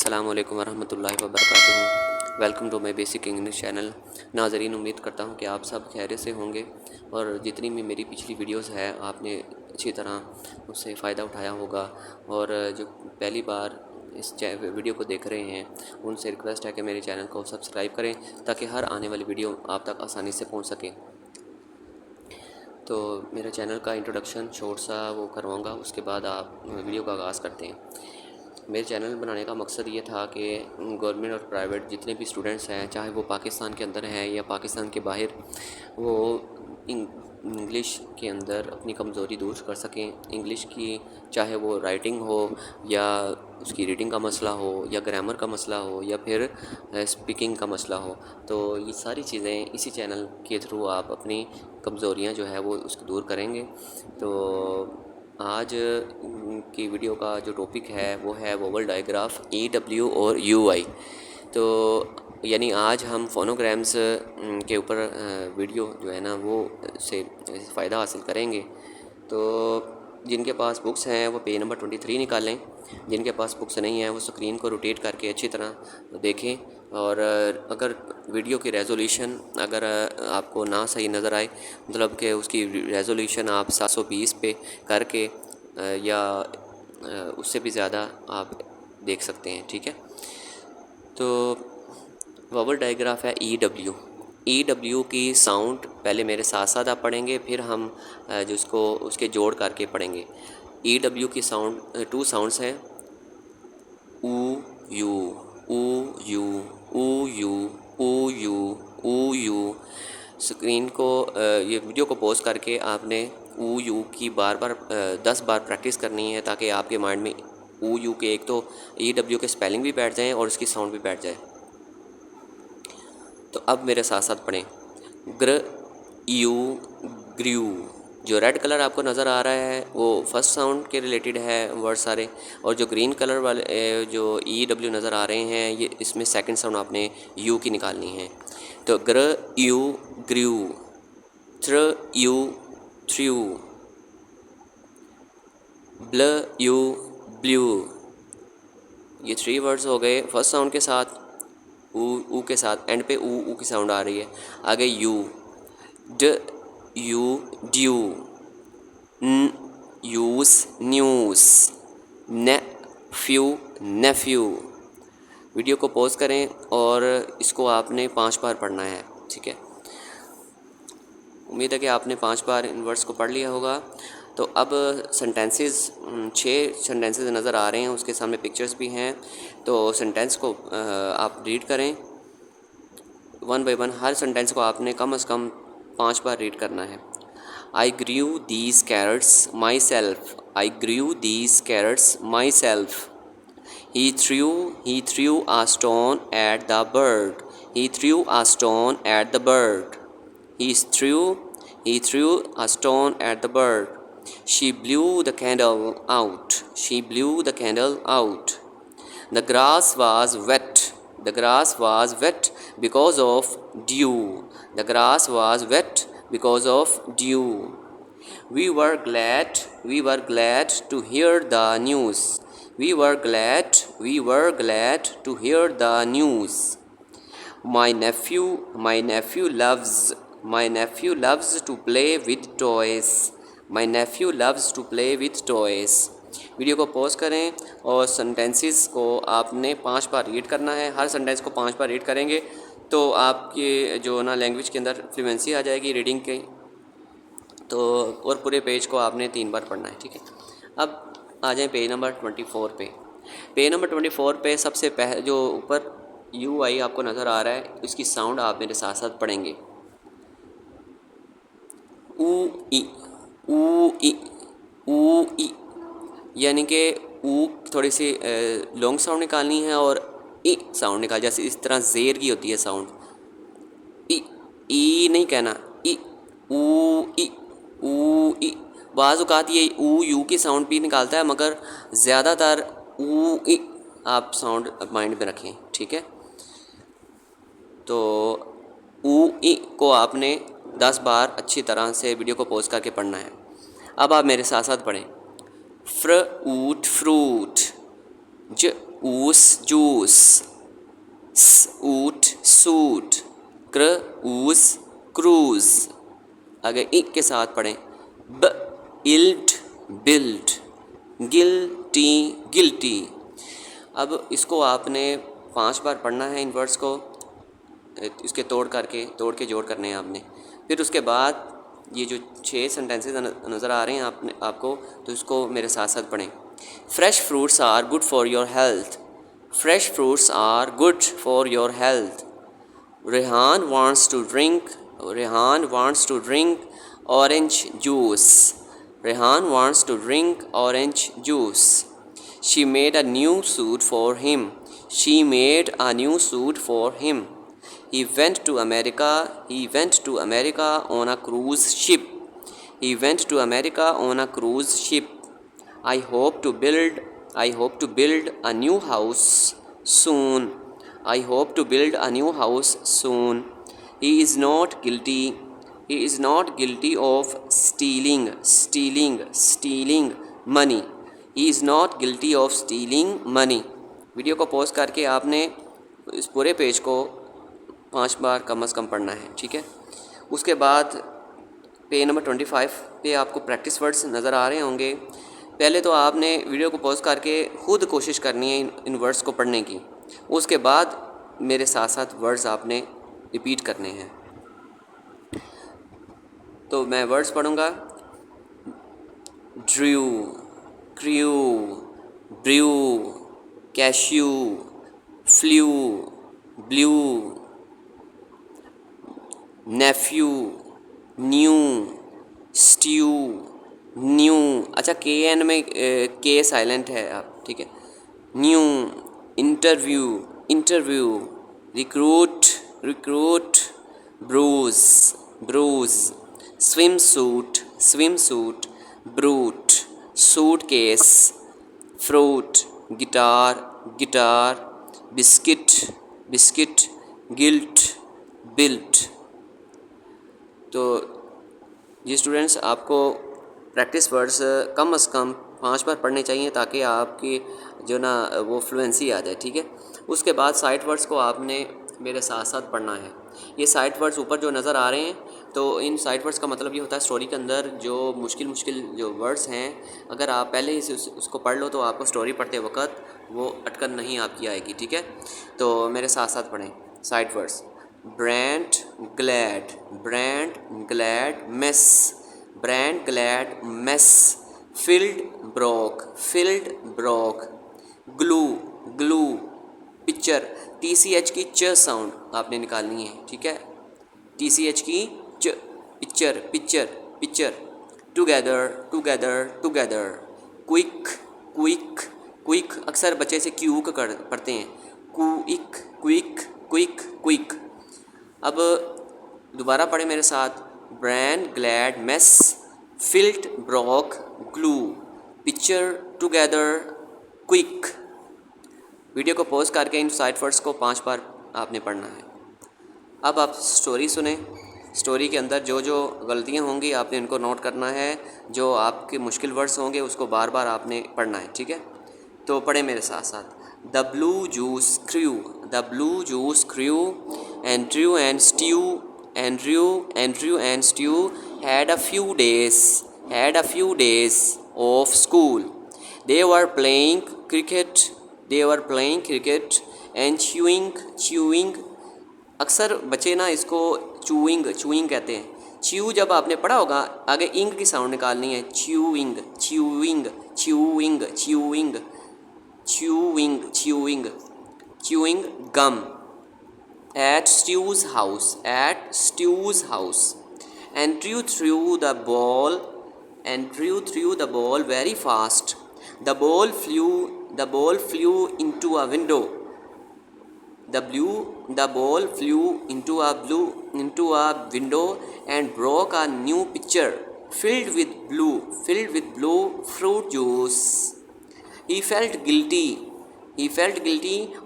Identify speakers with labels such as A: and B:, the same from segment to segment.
A: अस्सलामु अलैकुम वरहमतुल्लाहि वबरकातुहू। Welcome to my basic English channel. नाज़रीन, उम्मीद करता हूँ कि आप सब खैरियत से होंगे और जितनी भी मेरी पिछली वीडियोस है आपने अच्छी तरह उससे फ़ायदा उठाया होगा। और जो पहली बार इस वीडियो को देख रहे हैं उनसे रिक्वेस्ट है कि मेरे चैनल को सब्सक्राइब करें ताकि हर आने वाली वीडियो आप तक आसानी से पहुँच सके। तो मेरे चैनल का इंट्रोडक्शन शॉर्ट सा वो करवाऊँगा, उसके बाद आप वीडियो का आगाज़ करते हैं। मेरे चैनल बनाने का मकसद ये था कि गवर्नमेंट और प्राइवेट जितने भी स्टूडेंट्स हैं, चाहे वो पाकिस्तान के अंदर हैं या पाकिस्तान के बाहर, वो इंग्लिश के अंदर अपनी कमज़ोरी दूर कर सकें। इंग्लिश की चाहे वो राइटिंग हो या उसकी रीडिंग का मसला हो या ग्रामर का मसला हो या फिर स्पीकिंग का मसला हो, तो ये सारी चीज़ें इसी चैनल के थ्रू आप अपनी कमज़ोरियाँ जो है वो उसको दूर करेंगे। तो आज की वीडियो का जो टॉपिक है वो है वोवल डायग्राफ EW और UI। तो यानी आज हम फोनोग्राम्स के ऊपर वीडियो जो है ना वो से फ़ायदा हासिल करेंगे। तो जिनके पास बुक्स हैं वो पेज नंबर 23 निकालें, जिनके पास बुक्स नहीं हैं वो स्क्रीन को रोटेट करके अच्छी तरह देखें। और अगर वीडियो की रेजोल्यूशन अगर आपको ना सही नज़र आए, मतलब कि उसकी रेजोल्यूशन आप 720 पे करके या उससे भी ज़्यादा आप देख सकते हैं, ठीक है। तो वोवल डायग्राफ है EW की साउंड पहले मेरे साथ साथ आप पढ़ेंगे, फिर हम जिसको उसके जोड़ करके पढ़ेंगे। EW की साउंड 2 साउंड्स हैं, ऊ यू, ऊ यू, ऊ यू, ऊ यू, ऊ यू। स्क्रीन को ये वीडियो को पॉज करके आपने ऊ यू की बार बार 10 बार प्रैक्टिस करनी है ताकि आपके माइंड में ऊ यू के एक तो EW के स्पेलिंग भी बैठ जाएं और उसकी साउंड भी बैठ जाए। तो अब मेरे साथ साथ पढ़ें। ग्र यू ग्रू। जो रेड कलर आपको नज़र आ रहा है वो फर्स्ट साउंड के रिलेटेड है वर्ड सारे, और जो ग्रीन कलर वाले जो EW नज़र आ रहे हैं ये इसमें सेकंड साउंड आपने यू की निकालनी है। तो ग्र यू ग्रू, थ्र यू थ्रू, ब्ल यू ब्लू। ये 3 वर्ड्स हो गए फर्स्ट साउंड के साथ, ऊ के साथ, एंड पे ऊ की साउंड आ रही है। आगे यू, ड यू ड्यू, न यूज़ न्यूज़, ने फ्यू नेफ्यू। वीडियो को पॉज करें और इसको आपने 5 बार पढ़ना है, ठीक है। उम्मीद है कि आपने 5 बार इन वर्ड्स को पढ़ लिया होगा। तो अब सेंटेंसेस 6 सेंटेंसेस नज़र आ रहे हैं, उसके सामने पिक्चर्स भी हैं। तो सेंटेंस को आप रीड करें 1 बाय 1। हर सेंटेंस को आपने कम से कम 5 बार रीड करना है। I grew these carrots myself. I grew these carrots myself. He threw a stone at the bird. He threw a stone at the bird. He threw a stone at the bird. She blew the candle out. She blew the candle out. The grass was wet. The grass was wet because of dew. The grass was wet because of dew. We were glad to hear the news. We were glad to hear the news. My nephew loves to play with toys. My nephew loves to play with toys. Video को pause करें और sentences को आपने 5 बार read करना है। हर sentence को 5 बार read करेंगे तो आपके जो ना लैंग्वेज के अंदर फ्लुएंसी आ जाएगी रीडिंग के। तो और पूरे पेज को आपने 3 बार पढ़ना है, ठीक है। अब आ जाएं पेज नंबर 24 पे। पेज नंबर 24 पे सबसे पहले जो ऊपर UI आपको नज़र आ रहा है, इसकी साउंड आप मेरे साथ साथ पढ़ेंगे। ऊ ई, ऊ ई, ऊ ई, यानी कि ऊ थोड़ी सी लॉन्ग साउंड निकालनी है और ई साउंड निकाल, जैसे इस तरह ज़ेर की होती है साउंड। ई नहीं कहना, ई ऊ ई, ऊ ई। बाज़ औक़ात ये ऊ यू की साउंड भी निकालता है, मगर ज़्यादातर ऊ ई आप साउंड माइंड में रखें, ठीक है। तो ऊ ई को आपने 10 बार अच्छी तरह से वीडियो को पॉज करके पढ़ना है। अब आप मेरे साथ साथ पढ़ें। फ्रूट फ्रूट, ज ऊस जूस, स ऊट सूट, क्र ऊस क्रूज। आगे इक के साथ पढ़ें, ब इल्ट बिल्ट, गिल्टी गिल्टी। अब इसको आपने 5 बार पढ़ना है इन वर्ड्स को, इसके तोड़ के जोड़ करने हैं आपने। फिर उसके बाद ये जो 6 सेंटेंसेस नज़र आ रहे हैं आपको, तो इसको मेरे साथ साथ पढ़ें। Fresh fruits are good for your health, fresh fruits are good for your health. Rehan wants to drink orange juice, Rehan wants to drink orange juice. She made a new suit for him, she made a new suit for him. He went to America on a cruise ship. He went to America on a cruise ship. I hope to build a new house soon. I hope to build a new house soon. He is not guilty. He is not guilty of stealing money. He is not guilty of stealing money. Video को pause करके आपने इस पूरे page को 5 बार कम से कम पढ़ना है, ठीक है। उसके बाद पेज नंबर 25 पे आपको प्रैक्टिस वर्ड्स नज़र आ रहे होंगे। पहले तो आपने वीडियो को पॉज करके ख़ुद कोशिश करनी है इन वर्ड्स को पढ़ने की। उसके बाद मेरे साथ साथ वर्ड्स आपने रिपीट करने हैं। तो मैं वर्ड्स पढ़ूँगा। Drew, crew, brew, cashew, flu, blue, nephew, new, stew, new. अच्छा, के एन में के साइलेंट है आप, ठीक है। New, interview, recruit, bruise, swimsuit, brute, suitcase, fruit, guitar, biscuit, guilt, built. तो ये स्टूडेंट्स आपको प्रैक्टिस वर्ड्स कम से कम 5 बार पढ़ने चाहिए ताकि आपकी जो ना वो फ्लुएंसी आ जाए, ठीक है। उसके बाद साइट वर्ड्स को आपने मेरे साथ साथ पढ़ना है। ये साइट वर्ड्स ऊपर जो नज़र आ रहे हैं, तो इन साइट वर्ड्स का मतलब ये होता है स्टोरी के अंदर जो मुश्किल जो वर्ड्स हैं, अगर आप पहले ही उसको पढ़ लो तो आपको स्टोरी पढ़ते वक्त वो अटकन नहीं आपकी आएगी, ठीक है। तो मेरे साथ साथ पढ़ें sight words. Brand glad, mess, field broke, glue, picture, TCH की च साउंड आपने निकालनी है, ठीक है। TCH की च, पिक्चर, टुगेदर, क्विक, अक्सर बच्चे से क्यूक पढ़ते हैं, क्विक। अब दोबारा पढ़े मेरे साथ। Brand, glad, mess, filled, broke, glue, picture, together, quick. Video को पॉज करके इन साइट वर्ड्स को 5 बार आपने पढ़ना है। अब आप स्टोरी सुने। स्टोरी के अंदर जो गलतियां होंगी आपने इनको नोट करना है, जो आपके मुश्किल वर्ड्स होंगे उसको बार बार आपने पढ़ना है, ठीक है। तो पढ़े मेरे साथ साथ। The blue juice crew, Andrew and Stu had a few days of school. They were playing cricket and chewing. अक्सर बच्चे ना इसको चूइंग कहते हैं। च्यू जब आपने पढ़ा होगा, आगे इंग की साउंड निकालनी है। Chewing gum. At Stu's house, Andrew threw the ball very fast. The ball flew into a window. The ball flew into a window and broke a new pitcher filled with blue fruit juice. He felt guilty.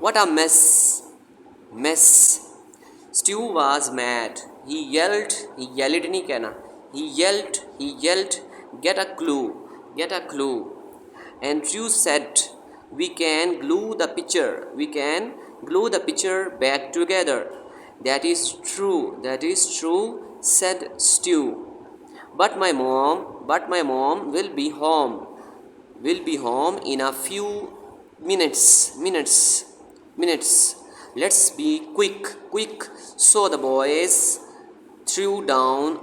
A: What a mess. Stu was mad. He yelled नहीं कहना. He yelled, get a clue. Andrew said, We can glue the picture. We can glue the picture back together. That is true. That is true, said Stu. But my mom will be home. Will be home in a few minutes. Let's be quick. So the boys threw down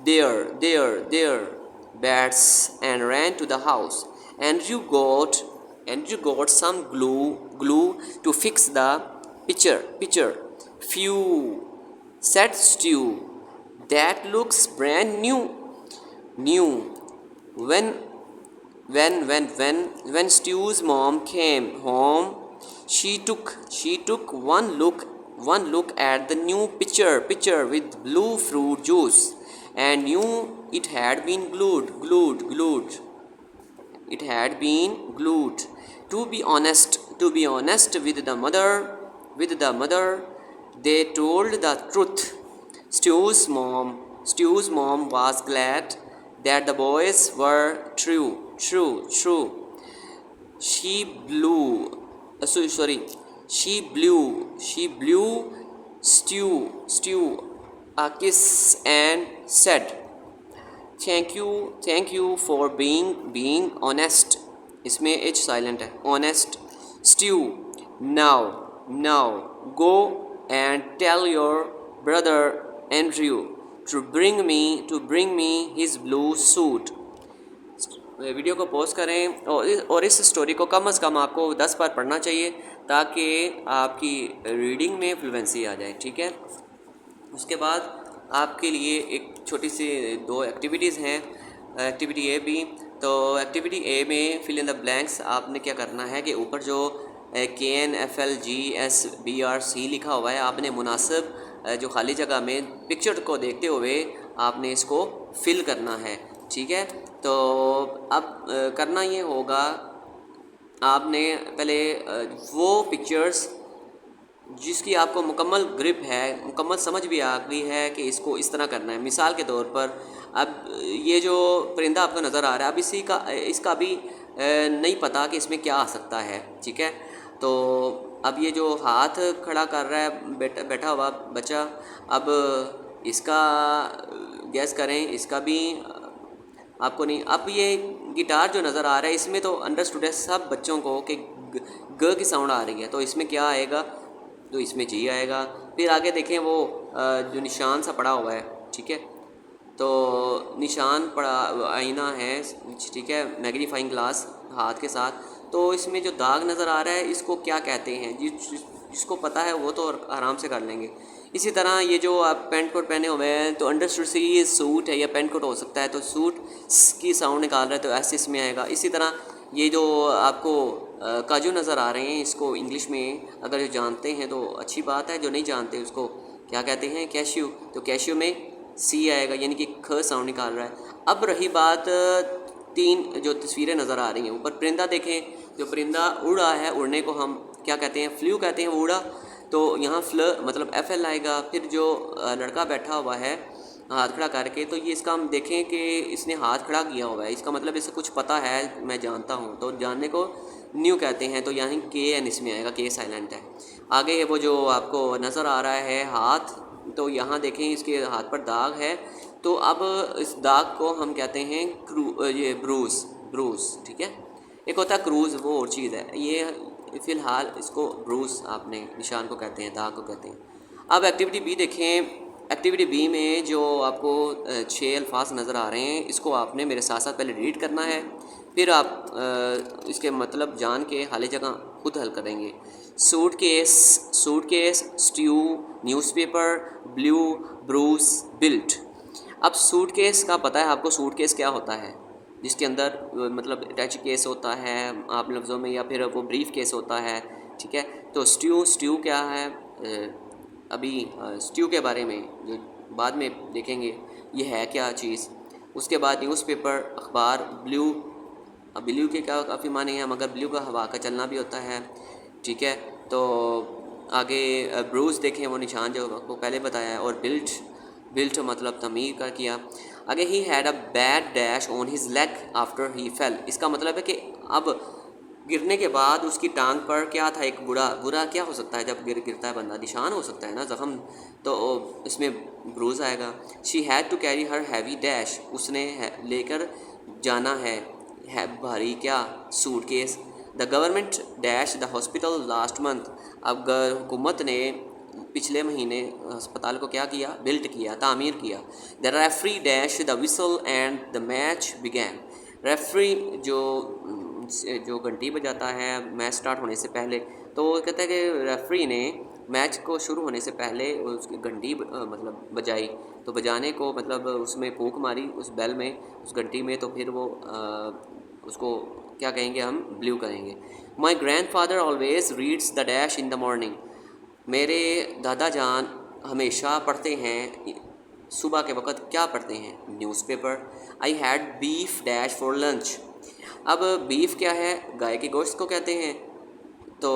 A: their bats and ran to the house. Andrew got some glue to fix the picture. Phew, said Stu. That looks brand new. When Stu's mom came home, she took one look at the new pitcher with blue fruit juice and knew it had been glued. It had been glued. To be honest with the mother, they told the truth. Stu's mom was glad that the boys were true. She blew Stu a kiss and said, thank you for being honest. इसमें H silent है. Honest. Stu, now go and tell your brother Andrew to bring me his blue suit. Video को pause करें और इस story को कम से कम आपको 10 बार पढ़ना चाहिए ताकि आपकी रीडिंग में फ्लुएंसी आ जाए. ठीक है. उसके बाद आपके लिए एक छोटी सी 2 एक्टिविटीज़ हैं. Activity A B. तो एक्टिविटी ए में फिल इन द ब्लैंक्स आपने क्या करना है कि ऊपर जो KNFLGSBRC लिखा हुआ है आपने मुनासिब जो खाली जगह में पिक्चर को देखते हुए आपने इसको फिल करना है. ठीक है. तो अब करना ये होगा आपने पहले वो पिक्चर्स जिसकी आपको मुकम्मल ग्रिप है, मुकम्मल समझ भी आ गई है कि इसको इस तरह करना है. मिसाल के तौर पर अब ये जो परिंदा आपको नज़र आ रहा है, अब इसका भी नहीं पता कि इसमें क्या आ सकता है. ठीक है. तो अब ये जो हाथ खड़ा कर रहा है बैठा हुआ बच्चा, अब इसका गैस करें. इसका भी आपको नहीं. अब ये गिटार जो नज़र आ रहा है इसमें तो अंडरस्टूड है सब बच्चों को कि ग की साउंड आ रही है. तो इसमें क्या आएगा? तो इसमें जी आएगा. फिर आगे देखें वो जो निशान सा पड़ा हुआ है. ठीक है. तो निशान पड़ा आईना है. ठीक है. मैग्नीफाइंग ग्लास हाथ के साथ. तो इसमें जो दाग नज़र आ रहा है इसको क्या कहते हैं? जिसको पता है वो तो आराम से कर लेंगे. इसी तरह ये जो आप पेंट कोट पहने हुए हैं तो अंडरस्टूड से ये सूट है या पेंट कोट हो सकता है. तो सूट की साउंड निकाल रहा है तो ऐसे इसमें आएगा. इसी तरह ये जो आपको काजू नज़र आ रहे हैं इसको इंग्लिश में अगर जो जानते हैं तो अच्छी बात है, जो नहीं जानते उसको क्या कहते हैं? कैश्यू. तो कैश्यू में सी आएगा यानी कि ख साउंड निकाल रहा है. अब रही बात 3 जो तस्वीरें नज़र आ रही हैं. ऊपर परिंदा देखें. जो परिंदा उड़ रहा है, उड़ने को हम क्या कहते हैं? फ्लू कहते हैं. वो उड़ा तो यहाँ मतलब FL आएगा. फिर जो लड़का बैठा हुआ है हाथ खड़ा करके, तो ये इसका हम देखें कि इसने हाथ खड़ा किया हुआ है. इसका मतलब इसे कुछ पता है, मैं जानता हूँ. तो जानने को न्यू कहते हैं. तो यहाँ KN इसमें आएगा. K साइलेंट है. आगे वो जो आपको नज़र आ रहा है हाथ, तो यहाँ देखें इसके हाथ पर दाग है. तो अब इस दाग को हम कहते हैं ये ब्रूस. ठीक है. एक होता है क्रूज़, वो और चीज़ है. ये फ़िलहाल इसको ब्रूस आपने निशान को कहते हैं, दाग को कहते हैं. अब एक्टिविटी बी देखें. एक्टिविटी बी में जो आपको 6 अल्फाज नज़र आ रहे हैं इसको आपने मेरे साथ साथ पहले रीड करना है. फिर आप इसके मतलब जान के खाली जगह खुद हल करेंगे. Suitcase, stew, newspaper, blue, Bruce, built. अब सूटकेस का पता है आपको सूटकेस क्या होता है? जिसके अंदर मतलब अटैच केस होता है आप लफ्ज़ों में, या फिर वो ब्रीफ केस होता है. ठीक है. तो स्ट्यू क्या है? अभी स्ट्यू के बारे में जो बाद में देखेंगे ये है क्या चीज़. उसके बाद न्यूज़पेपर, अखबार, ब्लू के क्या काफ़ी माने हैं, मगर ब्लू का हवा का चलना भी होता है. ठीक है. तो आगे ब्रूस देखें, वो निशान जो आपको पहले बताया है. और बिल्ट मतलब तमीर का किया. आगे he had a bad dash on his leg after he fail. इसका मतलब है कि अब गिरने के बाद उसकी टांग पर क्या था, एक बुरा क्या हो सकता है जब गिरता है बंदा, निशान हो सकता है ना, ज़ख़म, तो इसमें ब्रूज आएगा। She had to carry her heavy dash, उसने लेकर जाना है भारी क्या, suitcase. The government dash the hospital last month, अब हुकूमत ने पिछले महीने अस्पताल को क्या किया, बिल्ट किया, तामीर किया। The referee dash the whistle and the match began, referee जो घंटी बजाता है मैच स्टार्ट होने से पहले, तो वो कहता है कि रेफरी ने मैच को शुरू होने से पहले उसकी घंटी मतलब बजाई, तो बजाने को मतलब उसमें फूंक मारी उस बेल में, उस घंटी में, तो फिर वो उसको क्या कहेंगे, हम ब्लू करेंगे। My grand father always reads the dash in the morning, मेरे दादा जान हमेशा पढ़ते हैं, सुबह के वक़्त क्या पढ़ते हैं, newspaper. I had beef dash for lunch, अब बीफ क्या है, गाय के गोश्त को कहते हैं, तो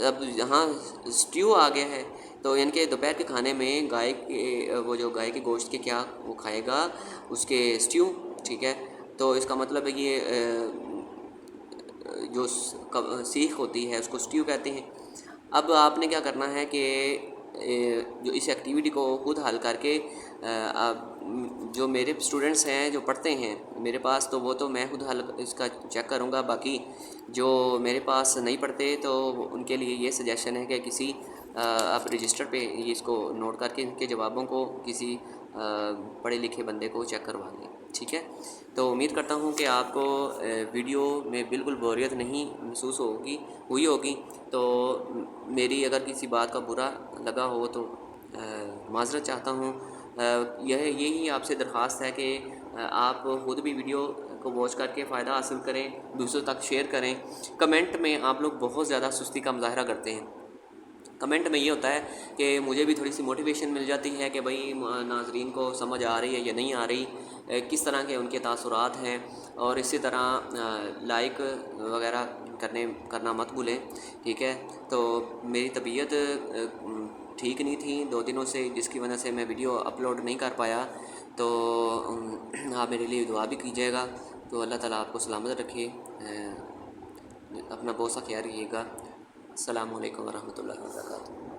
A: अब यहाँ स्ट्यू आ गया है, तो यानी कि दोपहर के खाने में गाय के वो जो गाय के गोश्त के क्या वो खाएगा, उसके स्ट्यू, ठीक है। तो इसका मतलब है ये जो सीख होती है उसको स्ट्यू कहते हैं। अब आपने क्या करना है कि जो इस एक्टिविटी को खुद हल करके जो मेरे स्टूडेंट्स हैं जो पढ़ते हैं मेरे पास, तो वो तो मैं खुद हल इसका चेक करूँगा, बाकी जो मेरे पास नहीं पढ़ते तो उनके लिए ये सजेशन है कि किसी आप रजिस्टर पे ये इसको नोट करके इनके जवाबों को किसी पढ़े लिखे बंदे को चेक करवा लें, ठीक है। तो उम्मीद करता हूँ कि आपको वीडियो में बिल्कुल बोरियत नहीं महसूस हुई होगी। तो मेरी अगर किसी बात का बुरा लगा हो तो माज़रत चाहता हूँ। यही आपसे दरख्वास्त है कि आप खुद भी वीडियो को वॉच करके फ़ायदा हासिल करें, दूसरों तक शेयर करें। कमेंट में आप लोग बहुत ज़्यादा सुस्ती का मुज़ाहरा करते हैं। कमेंट में ये होता है कि मुझे भी थोड़ी सी मोटिवेशन मिल जाती है कि भाई नाज़रीन को समझ आ रही है या नहीं आ रही, किस तरह के उनके तासुरात हैं। और इसी तरह लाइक वगैरह करना मत भूलें, ठीक है। तो मेरी तबीयत ठीक नहीं थी 2 दिनों से, जिसकी वजह से मैं वीडियो अपलोड नहीं कर पाया, तो आप मेरे लिए दुआ भी कीजिएगा। तो अल्लाह ताला आपको सलामत रखे, अपना बहुत सा ख्याल रखिएगा। अस्सलामु अलैकुम वरहमतुल्लाहि वबरकातुहू।